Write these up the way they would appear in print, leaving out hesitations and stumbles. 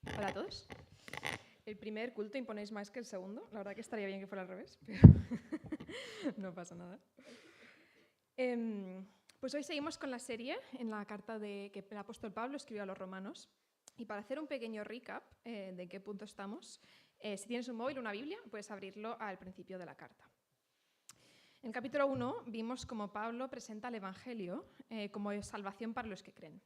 Hola a todos. El primer culto imponéis más que el segundo. La verdad que estaría bien que fuera al revés, pero no pasa nada. Pues hoy seguimos con la serie en la carta que el apóstol Pablo escribió a los romanos. Y para hacer un pequeño recap de qué punto estamos, si tienes un móvil o una Biblia, puedes abrirlo al principio de la carta. En el capítulo 1 vimos cómo Pablo presenta el Evangelio como salvación para los que creen.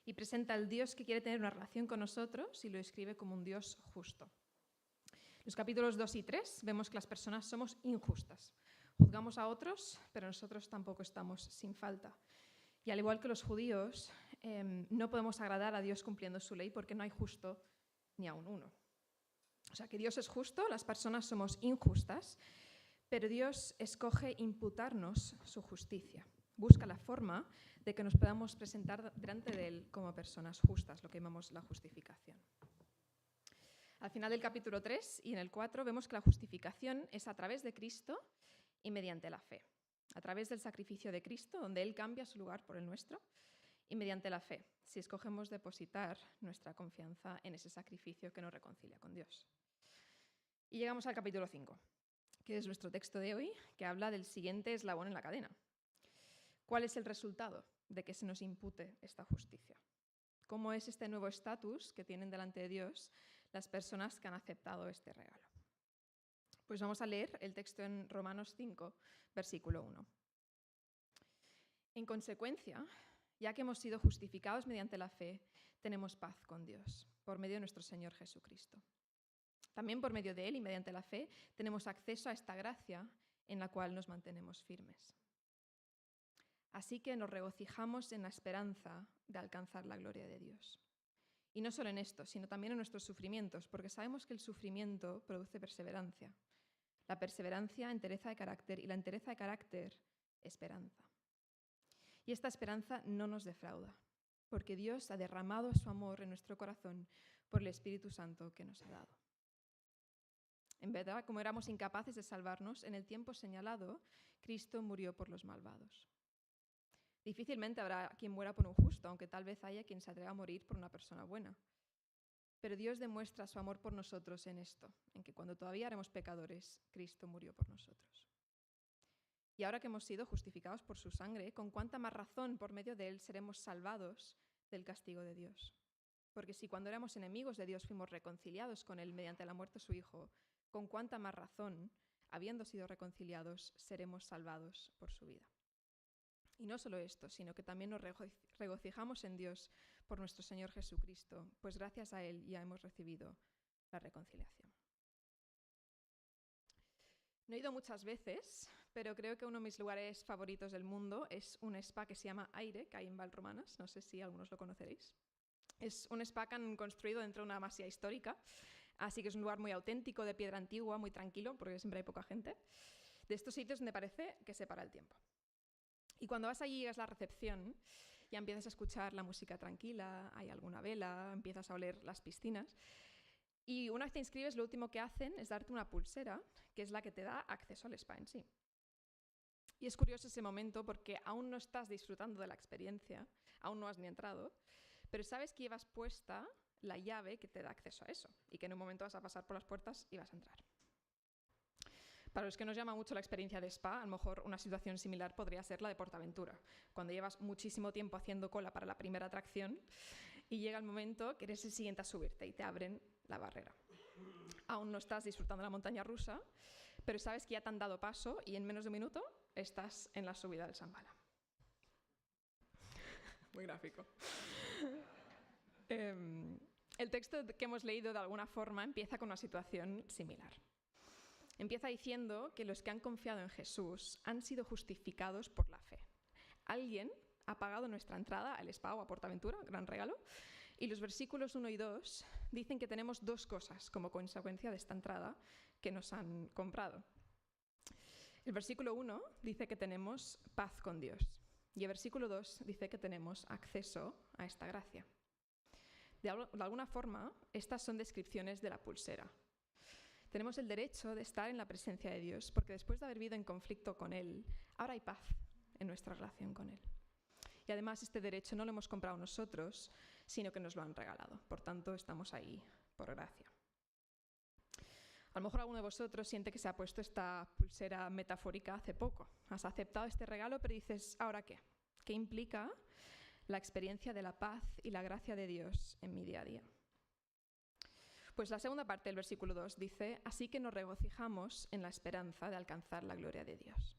Y presenta al Dios que quiere tener una relación con nosotros y lo describe como un Dios justo. En los capítulos 2 y 3 vemos que las personas somos injustas. Juzgamos a otros, pero nosotros tampoco estamos sin falta. Y al igual que los judíos, no podemos agradar a Dios cumpliendo su ley porque no hay justo ni aun uno. O sea que Dios es justo, las personas somos injustas, pero Dios escoge imputarnos su justicia. Busca la forma de que nos podamos presentar delante de Él como personas justas, lo que llamamos la justificación. Al final del capítulo 3 y en el 4 vemos que la justificación es a través de Cristo y mediante la fe. A través del sacrificio de Cristo, donde Él cambia su lugar por el nuestro, y mediante la fe, si escogemos depositar nuestra confianza en ese sacrificio que nos reconcilia con Dios. Y llegamos al capítulo 5, que es nuestro texto de hoy, que habla del siguiente eslabón en la cadena. ¿Cuál es el resultado de que se nos impute esta justicia? ¿Cómo es este nuevo estatus que tienen delante de Dios las personas que han aceptado este regalo? Pues vamos a leer el texto en Romanos 5, versículo 1. En consecuencia, ya que hemos sido justificados mediante la fe, tenemos paz con Dios, por medio de nuestro Señor Jesucristo. También por medio de Él y mediante la fe tenemos acceso a esta gracia en la cual nos mantenemos firmes. Así que nos regocijamos en la esperanza de alcanzar la gloria de Dios. Y no solo en esto, sino también en nuestros sufrimientos, porque sabemos que el sufrimiento produce perseverancia. La perseverancia, entereza de carácter, y la entereza de carácter, esperanza. Y esta esperanza no nos defrauda, porque Dios ha derramado su amor en nuestro corazón por el Espíritu Santo que nos ha dado. En verdad, como éramos incapaces de salvarnos, en el tiempo señalado, Cristo murió por los malvados. Difícilmente habrá quien muera por un justo, aunque tal vez haya quien se atreva a morir por una persona buena. Pero Dios demuestra su amor por nosotros en esto, en que cuando todavía éramos pecadores, Cristo murió por nosotros. Y ahora que hemos sido justificados por su sangre, ¿con cuánta más razón por medio de Él seremos salvados del castigo de Dios? Porque si cuando éramos enemigos de Dios fuimos reconciliados con Él mediante la muerte de su Hijo, ¿con cuánta más razón, habiendo sido reconciliados, seremos salvados por su vida? Y no solo esto, sino que también nos regocijamos en Dios por nuestro Señor Jesucristo, pues gracias a Él ya hemos recibido la reconciliación. No he ido muchas veces, pero creo que uno de mis lugares favoritos del mundo es un spa que se llama Aire, que hay en Valromanas. No sé si algunos lo conoceréis. Es un spa que han construido dentro de una masía histórica, así que es un lugar muy auténtico, de piedra antigua, muy tranquilo, porque siempre hay poca gente. De estos sitios donde parece que se para el tiempo. Y cuando vas allí y llegas a la recepción, ya empiezas a escuchar la música tranquila, hay alguna vela, empiezas a oler las piscinas. Y una vez te inscribes, lo último que hacen es darte una pulsera, que es la que te da acceso al spa en sí. Y es curioso ese momento porque aún no estás disfrutando de la experiencia, aún no has ni entrado, pero sabes que llevas puesta la llave que te da acceso a eso y que en un momento vas a pasar por las puertas y vas a entrar. Para los que nos llama mucho la experiencia de spa, a lo mejor una situación similar podría ser la de PortAventura, cuando llevas muchísimo tiempo haciendo cola para la primera atracción y llega el momento que eres el siguiente a subirte y te abren la barrera. Aún no estás disfrutando de la montaña rusa, pero sabes que ya te han dado paso y en menos de un minuto estás en la subida del Shambhala. Muy gráfico. El texto que hemos leído de alguna forma empieza con una situación similar. Empieza diciendo que los que han confiado en Jesús han sido justificados por la fe. Alguien ha pagado nuestra entrada al spa o a PortAventura, gran regalo, y los versículos 1 y 2 dicen que tenemos dos cosas como consecuencia de esta entrada que nos han comprado. El versículo 1 dice que tenemos paz con Dios y el versículo 2 dice que tenemos acceso a esta gracia. De alguna forma, estas son descripciones de la pulsera. Tenemos el derecho de estar en la presencia de Dios porque después de haber vivido en conflicto con Él, ahora hay paz en nuestra relación con Él. Y además este derecho no lo hemos comprado nosotros, sino que nos lo han regalado. Por tanto, estamos ahí por gracia. A lo mejor alguno de vosotros siente que se ha puesto esta pulsera metafórica hace poco. Has aceptado este regalo, pero dices, ¿ahora qué? ¿Qué implica la experiencia de la paz y la gracia de Dios en mi día a día? Pues la segunda parte del versículo 2 dice, así que nos regocijamos en la esperanza de alcanzar la gloria de Dios.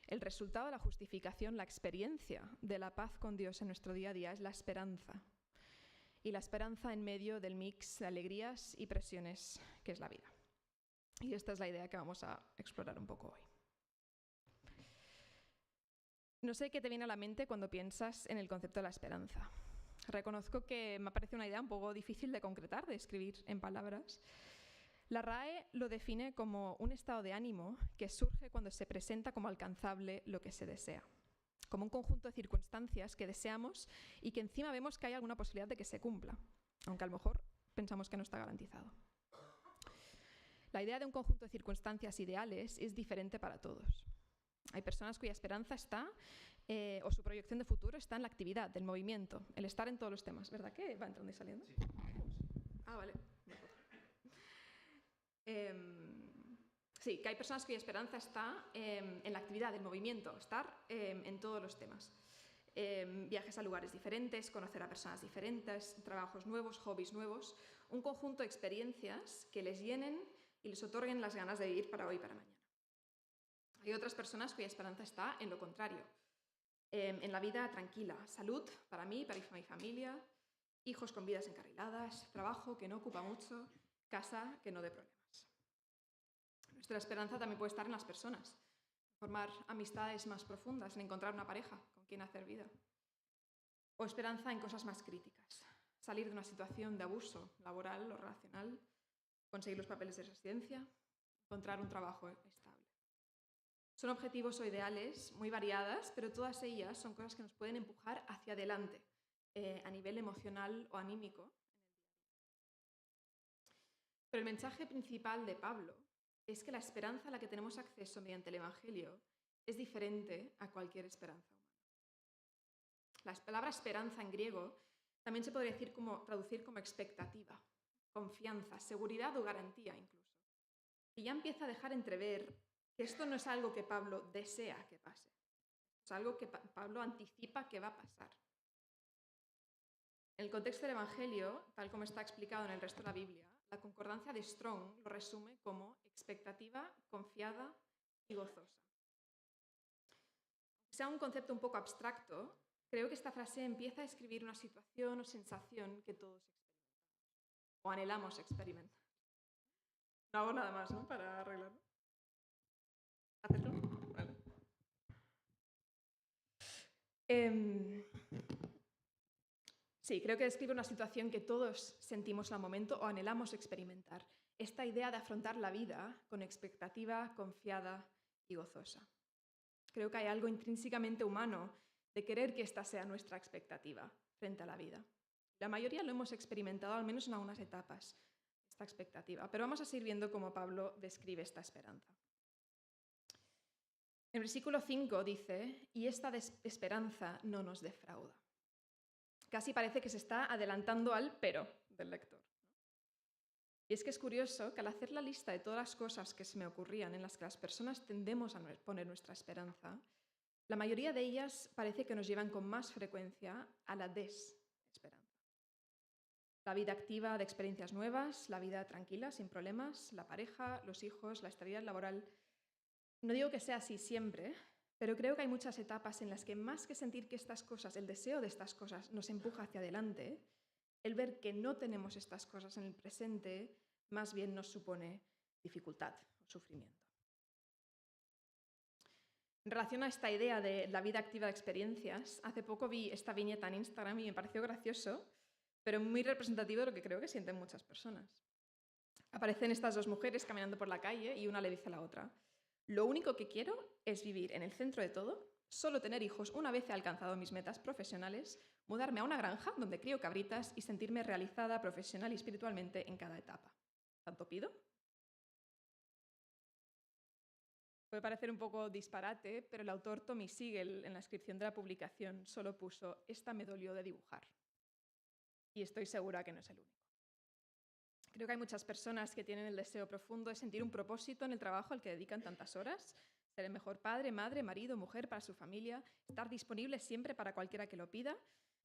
El resultado de la justificación, la experiencia de la paz con Dios en nuestro día a día es la esperanza. Y la esperanza en medio del mix de alegrías y presiones que es la vida. Y esta es la idea que vamos a explorar un poco hoy. No sé qué te viene a la mente cuando piensas en el concepto de la esperanza. Reconozco que me parece una idea un poco difícil de concretar, de escribir en palabras. La RAE lo define como un estado de ánimo que surge cuando se presenta como alcanzable lo que se desea, como un conjunto de circunstancias que deseamos y que encima vemos que hay alguna posibilidad de que se cumpla, aunque a lo mejor pensamos que no está garantizado. La idea de un conjunto de circunstancias ideales es diferente para todos. Hay personas cuya esperanza está, o su proyección de futuro está en la actividad, del movimiento, el estar en todos los temas. ¿Verdad que va entrando y saliendo? Sí. Ah, vale. Sí, que hay personas cuya esperanza está en la actividad, del movimiento, estar en todos los temas. Viajes a lugares diferentes, conocer a personas diferentes, trabajos nuevos, hobbies nuevos, un conjunto de experiencias que les llenen y les otorguen las ganas de vivir para hoy y para mañana. Hay otras personas cuya esperanza está en lo contrario, en la vida tranquila, salud para mí, para mi familia, hijos con vidas encarriladas, trabajo que no ocupa mucho, casa que no dé problemas. Nuestra esperanza también puede estar en las personas, formar amistades más profundas, en encontrar una pareja con quien hacer vida. O esperanza en cosas más críticas, salir de una situación de abuso laboral o relacional, conseguir los papeles de residencia, encontrar un trabajo estable. Son objetivos o ideales muy variadas, pero todas ellas son cosas que nos pueden empujar hacia adelante, a nivel emocional o anímico. Pero el mensaje principal de Pablo es que la esperanza a la que tenemos acceso mediante el Evangelio es diferente a cualquier esperanza humana. La palabra esperanza en griego también se podría traducir como expectativa, confianza, seguridad o garantía incluso. Y ya empieza a dejar entrever que esto no es algo que Pablo desea que pase, es algo que Pablo anticipa que va a pasar. En el contexto del Evangelio, tal como está explicado en el resto de la Biblia, la concordancia de Strong lo resume como expectativa, confiada y gozosa. Aunque sea un concepto un poco abstracto, creo que esta frase empieza a describir una situación o sensación que todos experimentamos, o anhelamos experimentar. No hago nada más, ¿no?, para arreglarlo. ¿Hacerlo? Vale. Sí, creo que describe una situación que todos sentimos al momento o anhelamos experimentar. Esta idea de afrontar la vida con expectativa, confiada y gozosa. Creo que hay algo intrínsecamente humano de querer que esta sea nuestra expectativa frente a la vida. La mayoría lo hemos experimentado, al menos en algunas etapas, esta expectativa. Pero vamos a seguir viendo cómo Pablo describe esta esperanza. En el versículo 5 dice, y esta esperanza no nos defrauda. Casi parece que se está adelantando al pero del lector. Y es que es curioso que al hacer la lista de todas las cosas que se me ocurrían en las que las personas tendemos a poner nuestra esperanza, la mayoría de ellas parece que nos llevan con más frecuencia a la desesperanza. La vida activa de experiencias nuevas, la vida tranquila, sin problemas, la pareja, los hijos, la estabilidad laboral. No digo que sea así siempre, pero creo que hay muchas etapas en las que más que sentir que estas cosas, el deseo de estas cosas nos empuja hacia adelante, el ver que no tenemos estas cosas en el presente más bien nos supone dificultad o sufrimiento. En relación a esta idea de la vida activa de experiencias, hace poco vi esta viñeta en Instagram y me pareció gracioso, pero muy representativo de lo que creo que sienten muchas personas. Aparecen estas dos mujeres caminando por la calle y una le dice a la otra: lo único que quiero es vivir en el centro de todo, solo tener hijos una vez he alcanzado mis metas profesionales, mudarme a una granja donde crío cabritas y sentirme realizada profesional y espiritualmente en cada etapa. ¿Tanto pido? Puede parecer un poco disparate, pero el autor Tommy Siegel, en la descripción de la publicación, solo puso: esta me dolió de dibujar. Y estoy segura que no es el único. Creo que hay muchas personas que tienen el deseo profundo de sentir un propósito en el trabajo al que dedican tantas horas, ser el mejor padre, madre, marido, mujer para su familia, estar disponible siempre para cualquiera que lo pida,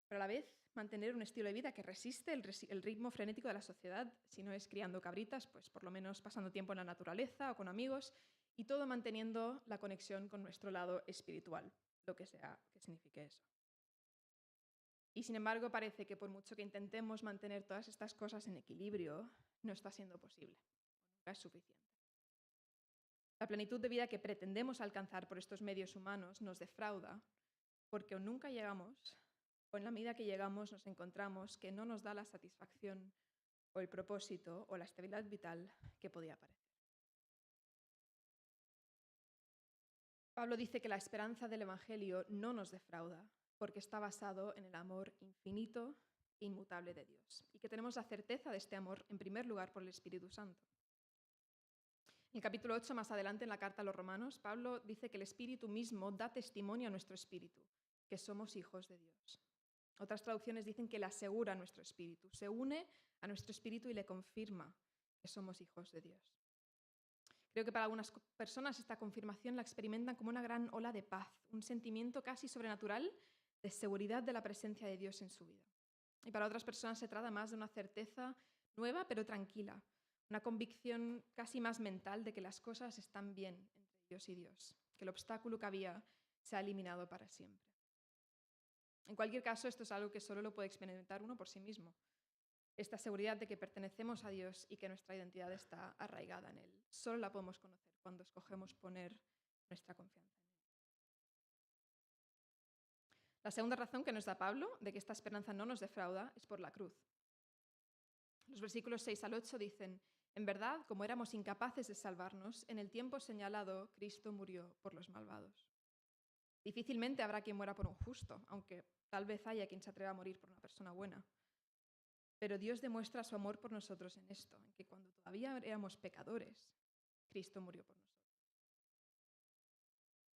pero a la vez mantener un estilo de vida que resiste el ritmo frenético de la sociedad, si no es criando cabritas, pues por lo menos pasando tiempo en la naturaleza o con amigos, y todo manteniendo la conexión con nuestro lado espiritual, lo que sea que signifique eso. Y sin embargo, parece que por mucho que intentemos mantener todas estas cosas en equilibrio, no está siendo posible. Nunca es suficiente. La plenitud de vida que pretendemos alcanzar por estos medios humanos nos defrauda porque o nunca llegamos o en la medida que llegamos nos encontramos que no nos da la satisfacción o el propósito o la estabilidad vital que podía parecer. Pablo dice que la esperanza del Evangelio no nos defrauda porque está basado en el amor infinito e inmutable de Dios y que tenemos la certeza de este amor en primer lugar por el Espíritu Santo. En el capítulo 8, más adelante en la carta a los Romanos, Pablo dice que el Espíritu mismo da testimonio a nuestro espíritu, que somos hijos de Dios. Otras traducciones dicen que le asegura a nuestro espíritu, se une a nuestro espíritu y le confirma que somos hijos de Dios. Creo que para algunas personas esta confirmación la experimentan como una gran ola de paz, un sentimiento casi sobrenatural de seguridad de la presencia de Dios en su vida. Y para otras personas se trata más de una certeza nueva pero tranquila, una convicción casi más mental de que las cosas están bien entre Dios y Dios, que el obstáculo que había se ha eliminado para siempre. En cualquier caso, esto es algo que solo lo puede experimentar uno por sí mismo. Esta seguridad de que pertenecemos a Dios y que nuestra identidad está arraigada en Él. Solo la podemos conocer cuando escogemos poner nuestra confianza en Él. La segunda razón que nos da Pablo de que esta esperanza no nos defrauda es por la cruz. Los versículos 6 al 8 dicen: en verdad, como éramos incapaces de salvarnos, en el tiempo señalado, Cristo murió por los malvados. Difícilmente habrá quien muera por un justo, aunque tal vez haya quien se atreva a morir por una persona buena. Pero Dios demuestra su amor por nosotros en esto, en que cuando todavía éramos pecadores, Cristo murió por nosotros.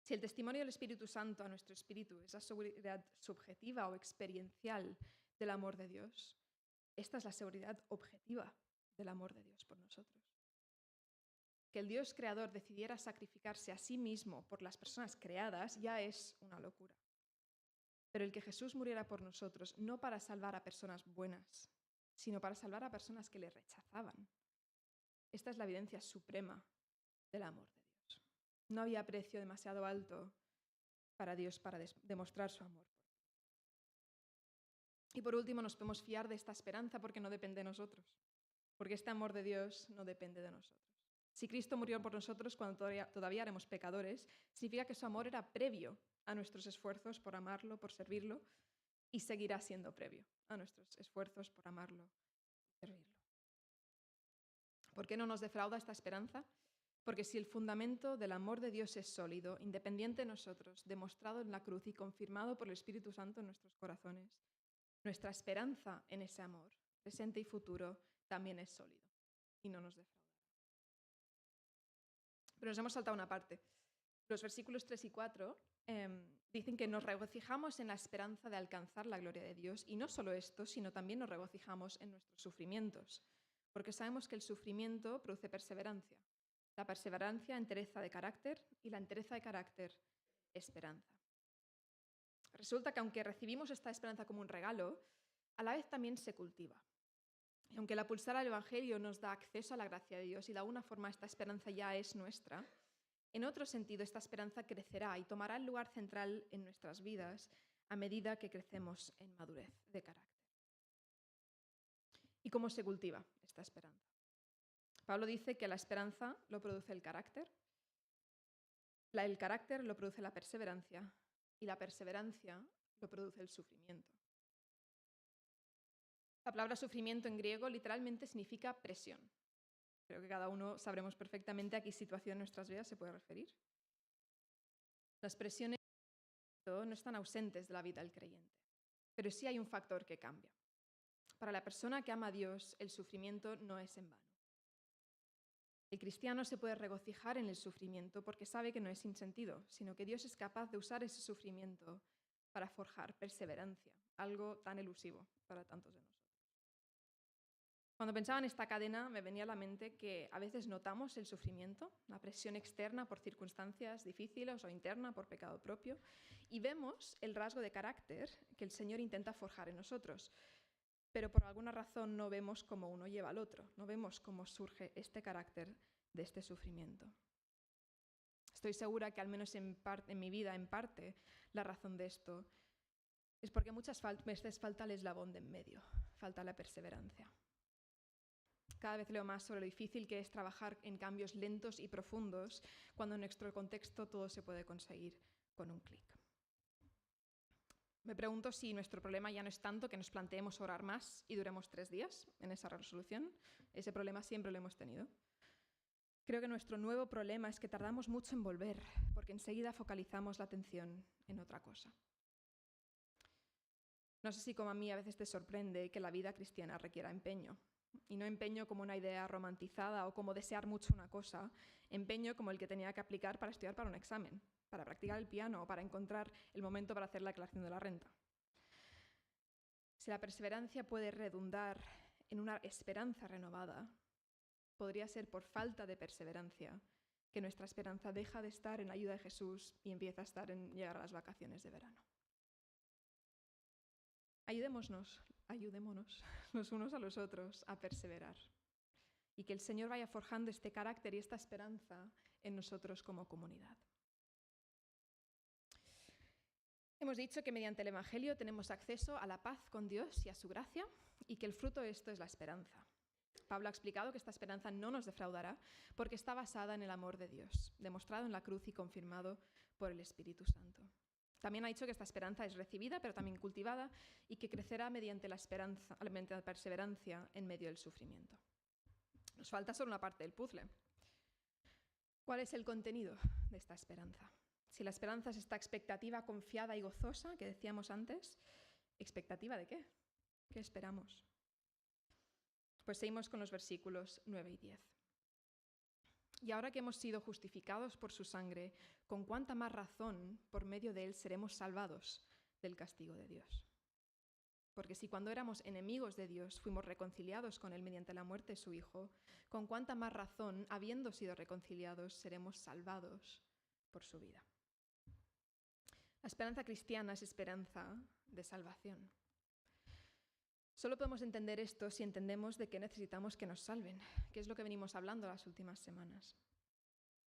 Si el testimonio del Espíritu Santo a nuestro espíritu es la seguridad subjetiva o experiencial del amor de Dios, esta es la seguridad objetiva del amor de Dios por nosotros. Que el Dios creador decidiera sacrificarse a sí mismo por las personas creadas ya es una locura. Pero el que Jesús muriera por nosotros, no para salvar a personas buenas, sino para salvar a personas que le rechazaban. Esta es la evidencia suprema del amor de Dios. No había precio demasiado alto para Dios para demostrar su amor. Y por último, nos podemos fiar de esta esperanza porque no depende de nosotros, porque este amor de Dios no depende de nosotros. Si Cristo murió por nosotros cuando todavía éramos pecadores, significa que su amor era previo a nuestros esfuerzos por amarlo, por servirlo, y seguirá siendo previo a nuestros esfuerzos por amarlo y servirlo. ¿Por qué no nos defrauda esta esperanza? Porque si el fundamento del amor de Dios es sólido, independiente de nosotros, demostrado en la cruz y confirmado por el Espíritu Santo en nuestros corazones, nuestra esperanza en ese amor, presente y futuro, también es sólido y no nos defraudará. Pero nos hemos saltado una parte. Los versículos 3 y 4 dicen que nos regocijamos en la esperanza de alcanzar la gloria de Dios, y no solo esto, sino también nos regocijamos en nuestros sufrimientos, porque sabemos que el sufrimiento produce perseverancia. La perseverancia, entereza de carácter, y la entereza de carácter, esperanza. Resulta que aunque recibimos esta esperanza como un regalo, a la vez también se cultiva. Y aunque la pulsara del Evangelio nos da acceso a la gracia de Dios y de alguna forma esta esperanza ya es nuestra, en otro sentido esta esperanza crecerá y tomará el lugar central en nuestras vidas a medida que crecemos en madurez de carácter. ¿Y cómo se cultiva esta esperanza? Pablo dice que la esperanza lo produce el carácter lo produce la perseverancia y la perseverancia lo produce el sufrimiento. La palabra sufrimiento en griego literalmente significa presión. Creo que cada uno sabremos perfectamente a qué situación en nuestras vidas se puede referir. Las presiones no están ausentes de la vida del creyente, pero sí hay un factor que cambia. Para la persona que ama a Dios, el sufrimiento no es en vano. El cristiano se puede regocijar en el sufrimiento porque sabe que no es sin sentido, sino que Dios es capaz de usar ese sufrimiento para forjar perseverancia, algo tan elusivo para tantos de nosotros. Cuando pensaba en esta cadena me venía a la mente que a veces notamos el sufrimiento, la presión externa por circunstancias difíciles o interna por pecado propio, y vemos el rasgo de carácter que el Señor intenta forjar en nosotros, pero por alguna razón no vemos cómo uno lleva al otro, no vemos cómo surge este carácter de este sufrimiento. Estoy segura que al menos en mi vida, en parte, la razón de esto es porque muchas veces falta el eslabón de en medio, falta la perseverancia. Cada vez leo más sobre lo difícil que es trabajar en cambios lentos y profundos cuando en nuestro contexto todo se puede conseguir con un clic. Me pregunto si nuestro problema ya no es tanto que nos planteemos orar más y duremos 3 días en esa resolución. Ese problema siempre lo hemos tenido. Creo que nuestro nuevo problema es que tardamos mucho en volver, porque enseguida focalizamos la atención en otra cosa. No sé si como a mí a veces te sorprende que la vida cristiana requiera empeño. Y no empeño como una idea romantizada o como desear mucho una cosa, empeño como el que tenía que aplicar para estudiar para un examen, para practicar el piano o para encontrar el momento para hacer la declaración de la renta. Si la perseverancia puede redundar en una esperanza renovada, podría ser por falta de perseverancia que nuestra esperanza deja de estar en la ayuda de Jesús y empieza a estar en llegar a las vacaciones de verano. Ayudémonos los unos a los otros a perseverar y que el Señor vaya forjando este carácter y esta esperanza en nosotros como comunidad. Hemos dicho que mediante el Evangelio tenemos acceso a la paz con Dios y a su gracia y que el fruto de esto es la esperanza. Pablo ha explicado que esta esperanza no nos defraudará porque está basada en el amor de Dios, demostrado en la cruz y confirmado por el Espíritu Santo. También ha dicho que esta esperanza es recibida, pero también cultivada, y que crecerá mediante la perseverancia en medio del sufrimiento. Nos falta solo una parte del puzzle. ¿Cuál es el contenido de esta esperanza? Si la esperanza es esta expectativa confiada y gozosa que decíamos antes, ¿expectativa de qué? ¿Qué esperamos? Pues seguimos con los versículos 9 y 10. Y ahora que hemos sido justificados por su sangre, ¿con cuánta más razón por medio de él seremos salvados del castigo de Dios? Porque si cuando éramos enemigos de Dios fuimos reconciliados con él mediante la muerte de su Hijo, ¿con cuánta más razón, habiendo sido reconciliados, seremos salvados por su vida? La esperanza cristiana es esperanza de salvación. Solo podemos entender esto si entendemos de que necesitamos que nos salven, que es lo que venimos hablando las últimas semanas.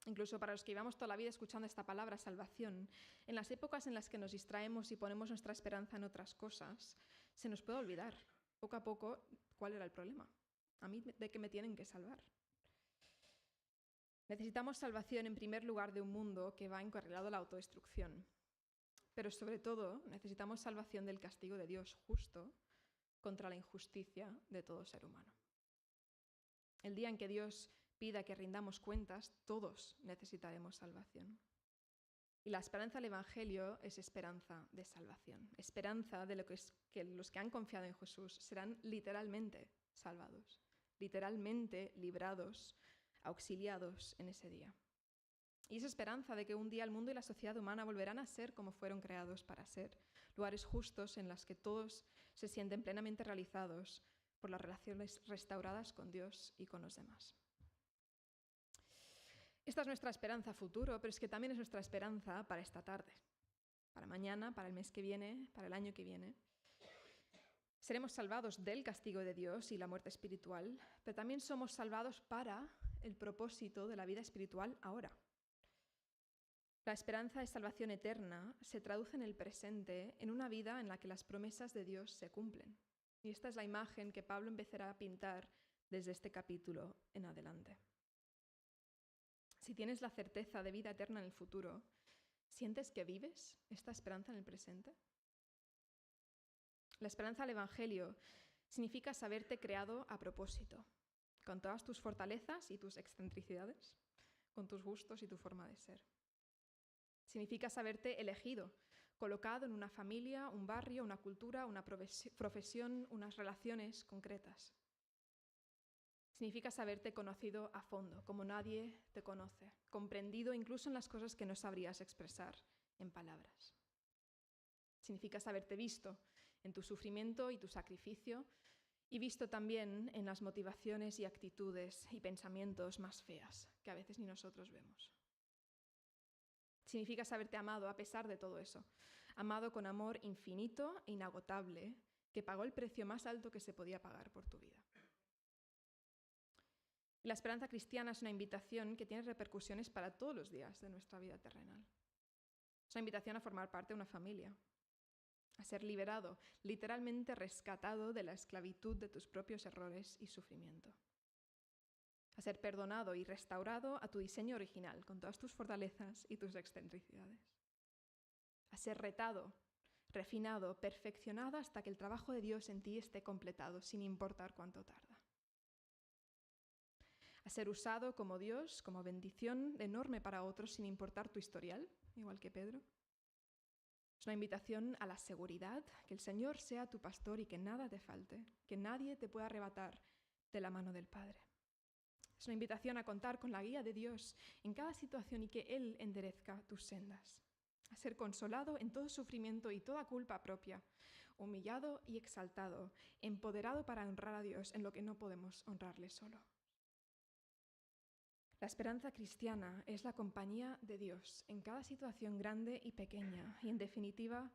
Incluso para los que llevamos toda la vida escuchando esta palabra salvación, en las épocas en las que nos distraemos y ponemos nuestra esperanza en otras cosas, se nos puede olvidar, poco a poco, cuál era el problema. A mí, ¿de qué me tienen que salvar? Necesitamos salvación en primer lugar de un mundo que va encarrilado a la autodestrucción. Pero sobre todo, necesitamos salvación del castigo de Dios justo contra la injusticia de todo ser humano. El día en que Dios pida que rindamos cuentas, todos necesitaremos salvación. Y la esperanza del Evangelio es esperanza de salvación, esperanza de que los que han confiado en Jesús serán literalmente salvados, literalmente librados, auxiliados en ese día. Y esa esperanza de que un día el mundo y la sociedad humana volverán a ser como fueron creados para ser, lugares justos en los que todos se sienten plenamente realizados por las relaciones restauradas con Dios y con los demás. Esta es nuestra esperanza a futuro, pero es que también es nuestra esperanza para esta tarde, para mañana, para el mes que viene, para el año que viene. Seremos salvados del castigo de Dios y la muerte espiritual, pero también somos salvados para el propósito de la vida espiritual ahora. La esperanza de salvación eterna se traduce en el presente, en una vida en la que las promesas de Dios se cumplen. Y esta es la imagen que Pablo empezará a pintar desde este capítulo en adelante. Si tienes la certeza de vida eterna en el futuro, ¿sientes que vives esta esperanza en el presente? La esperanza del Evangelio significa saberte creado a propósito, con todas tus fortalezas y tus excentricidades, con tus gustos y tu forma de ser. Significa saberte elegido, colocado en una familia, un barrio, una cultura, una profesión, unas relaciones concretas. Significa saberte conocido a fondo, como nadie te conoce, comprendido incluso en las cosas que no sabrías expresar en palabras. Significa saberte visto en tu sufrimiento y tu sacrificio Y visto también en las motivaciones y actitudes y pensamientos más feas, que a veces ni nosotros vemos. Significa saberte amado a pesar de todo eso, amado con amor infinito e inagotable, que pagó el precio más alto que se podía pagar por tu vida. La esperanza cristiana es una invitación que tiene repercusiones para todos los días de nuestra vida terrenal. Es una invitación a formar parte de una familia, a ser liberado, literalmente rescatado de la esclavitud de tus propios errores y sufrimiento. A ser perdonado y restaurado a tu diseño original, con todas tus fortalezas y tus excentricidades. A ser retado, refinado, perfeccionado hasta que el trabajo de Dios en ti esté completado, sin importar cuánto tarda. A ser usado como Dios, como bendición enorme para otros, sin importar tu historial, igual que Pedro. Es una invitación a la seguridad, que el Señor sea tu pastor y que nada te falte, que nadie te pueda arrebatar de la mano del Padre. Es una invitación a contar con la guía de Dios en cada situación y que Él enderezca tus sendas. A ser consolado en todo sufrimiento y toda culpa propia, humillado y exaltado, empoderado para honrar a Dios en lo que no podemos honrarle solo. La esperanza cristiana es la compañía de Dios en cada situación grande y pequeña y, en definitiva,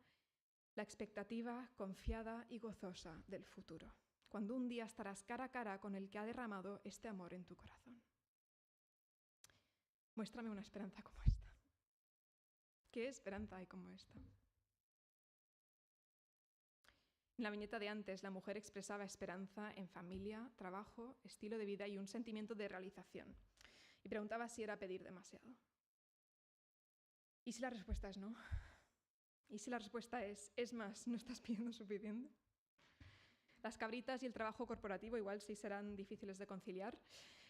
la expectativa confiada y gozosa del futuro, cuando un día estarás cara a cara con el que ha derramado este amor en tu corazón. Muéstrame una esperanza como esta. ¿Qué esperanza hay como esta? En la viñeta de antes, la mujer expresaba esperanza en familia, trabajo, estilo de vida y un sentimiento de realización. Y preguntaba si era pedir demasiado. ¿Y si la respuesta es no? ¿Y si la respuesta es más, no estás pidiendo suficiente? Las cabritas y el trabajo corporativo igual sí serán difíciles de conciliar,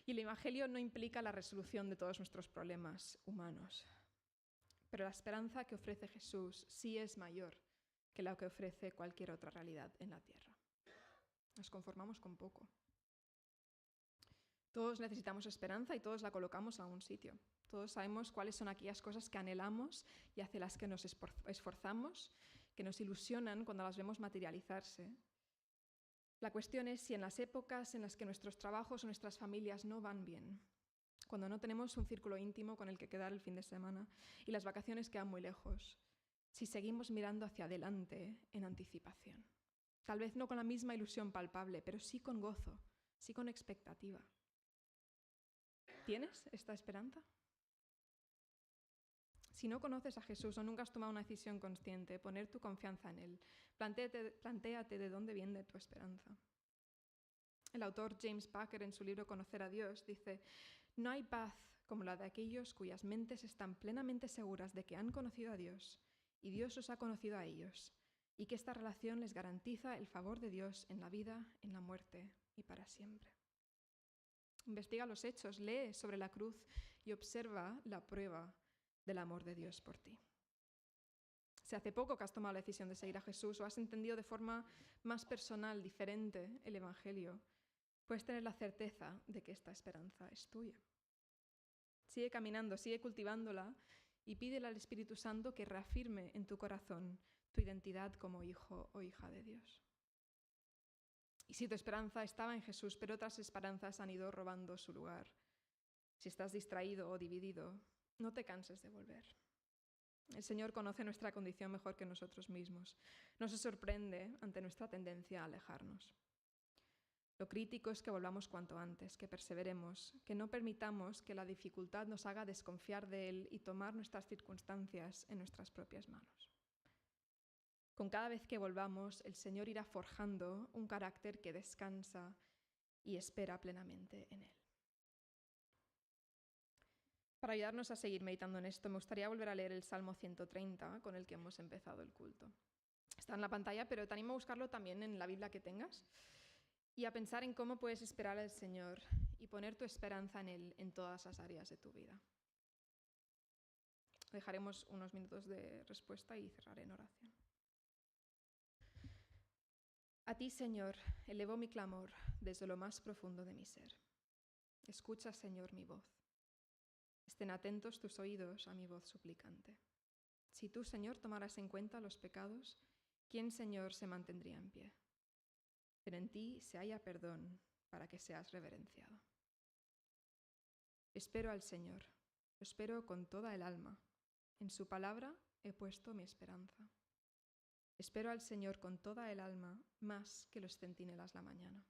y el Evangelio no implica la resolución de todos nuestros problemas humanos. Pero la esperanza que ofrece Jesús sí es mayor que la que ofrece cualquier otra realidad en la tierra. Nos conformamos con poco. Todos necesitamos esperanza y todos la colocamos a un sitio. Todos sabemos cuáles son aquellas cosas que anhelamos y hacia las que nos esforzamos, que nos ilusionan cuando las vemos materializarse. La cuestión es si en las épocas en las que nuestros trabajos o nuestras familias no van bien, cuando no tenemos un círculo íntimo con el que quedar el fin de semana y las vacaciones quedan muy lejos, si seguimos mirando hacia adelante en anticipación. Tal vez no con la misma ilusión palpable, pero sí con gozo, sí con expectativa. ¿Tienes esta esperanza? Si no conoces a Jesús o nunca has tomado una decisión consciente, poner tu confianza en Él, plantéate de dónde viene tu esperanza. El autor James Packer, en su libro Conocer a Dios, dice: no hay paz como la de aquellos cuyas mentes están plenamente seguras de que han conocido a Dios y Dios los ha conocido a ellos, y que esta relación les garantiza el favor de Dios en la vida, en la muerte y para siempre. Investiga los hechos, lee sobre la cruz y observa la prueba del amor de Dios por ti. Si hace poco que has tomado la decisión de seguir a Jesús o has entendido de forma más personal, diferente, el Evangelio, puedes tener la certeza de que esta esperanza es tuya. Sigue caminando, sigue cultivándola y pídele al Espíritu Santo que reafirme en tu corazón tu identidad como hijo o hija de Dios. Y si tu esperanza estaba en Jesús, pero otras esperanzas han ido robando su lugar, si estás distraído o dividido, no te canses de volver. El Señor conoce nuestra condición mejor que nosotros mismos. No se sorprende ante nuestra tendencia a alejarnos. Lo crítico es que volvamos cuanto antes, que perseveremos, que no permitamos que la dificultad nos haga desconfiar de Él y tomar nuestras circunstancias en nuestras propias manos. Con cada vez que volvamos, el Señor irá forjando un carácter que descansa y espera plenamente en Él. Para ayudarnos a seguir meditando en esto, me gustaría volver a leer el Salmo 130, con el que hemos empezado el culto. Está en la pantalla, pero te animo a buscarlo también en la Biblia que tengas y a pensar en cómo puedes esperar al Señor y poner tu esperanza en Él en todas las áreas de tu vida. Dejaremos unos minutos de respuesta y cerraré en oración. A ti, Señor, elevo mi clamor desde lo más profundo de mi ser. Escucha, Señor, mi voz. Estén atentos tus oídos a mi voz suplicante. Si tú, Señor, tomaras en cuenta los pecados, ¿quién, Señor, se mantendría en pie? pero en ti se halla perdón para que seas reverenciado. Espero al Señor, lo espero con toda el alma. En su palabra he puesto mi esperanza. Espero al Señor con toda el alma, más que los centinelas la mañana.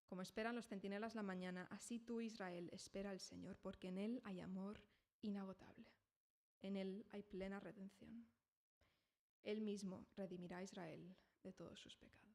Como esperan los centinelas la mañana, así tú, Israel, espera al Señor, porque en Él hay amor inagotable. En Él hay plena redención. Él mismo redimirá a Israel de todos sus pecados.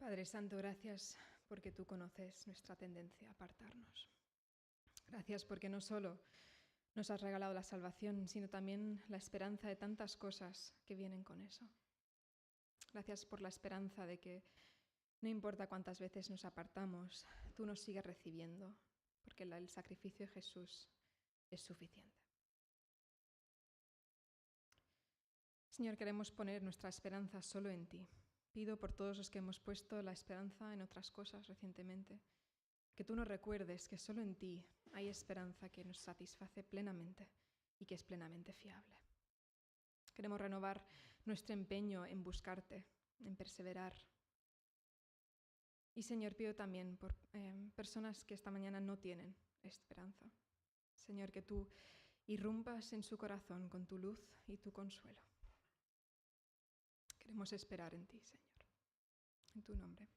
Padre Santo, gracias porque tú conoces nuestra tendencia a apartarnos. Gracias porque no solo nos has regalado la salvación, sino también la esperanza de tantas cosas que vienen con eso. Gracias por la esperanza de que no importa cuántas veces nos apartamos, tú nos sigues recibiendo, porque el sacrificio de Jesús es suficiente. Señor, queremos poner nuestra esperanza solo en ti. Pido por todos los que hemos puesto la esperanza en otras cosas recientemente, que tú nos recuerdes que solo en ti hay esperanza que nos satisface plenamente y que es plenamente fiable. Queremos renovar nuestro empeño en buscarte, en perseverar. Y Señor, pido también por personas que esta mañana no tienen esperanza. Señor, que tú irrumpas en su corazón con tu luz y tu consuelo. Queremos esperar en ti, Señor. En tu nombre.